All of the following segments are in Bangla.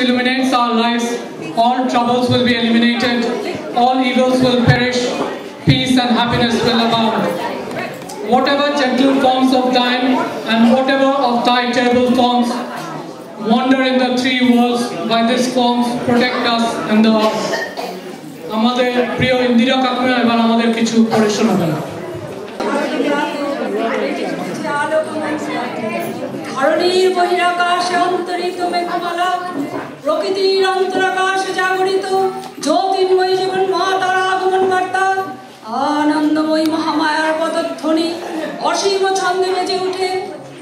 illuminates our lives, all troubles will be eliminated, all evils will perish, peace and happiness will abound. Whatever gentle forms of thine and whatever of thy terrible forms wander in the three worlds, by these forms protect us and the earth. আমাদের প্রিয় ইন্দিরা কাকিমা এবার আমাদের কিছু পড়ে শোনাবেন। ধরণীর বহিরাকাশে অন্তরিত মেঘমালা, প্রকৃতির অন্তরাকাশে জাগরিত জ্যোতির্ময়ী জীবন মাতার আগমন বার্তা, আনন্দময়ী মহামায়ার পদধ্বনি অসীম ছন্দে বেজে উঠে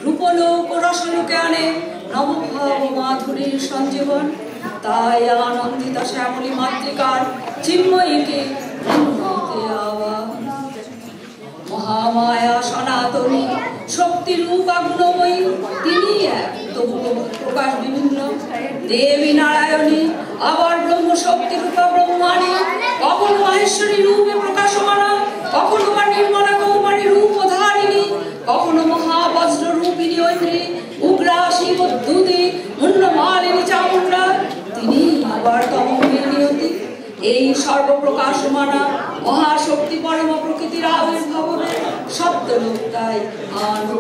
রূপলোক ও রসলোকে আনে নবভাব মাধুরীর সঞ্জীবন। তাই আনন্দিত শ্যামলী মাতৃকার চিন্ময়ীকে আহ্বান। মহামায়া সনাতনী শক্তিরূপ আগুণময়ী, তিনি এক তবু প্রকাশ বিভিন্ন। দেবী নারায়ণী আবার ব্রহ্ম শক্তি রূপা ব্রহ্মাণী, কখনো মাহেশ্বরী রূপে প্রকাশমানা, কখনো বা নির্মলা কৌমারী রূপ ধারিণী, কখনো মহাবজ্র রূপিণী ঐন্দ্রী, উগ্রা শিবদ্যুতি মুন্ডমালিনী চামুণ্ডা, তিনি আবার তমোময়ী নিয়তি। এই সর্বপ্রকাশমানা মহাশক্তি পরম প্রকৃতির আবির্ভাবনে শব্দ লোকটাই আনন্দ।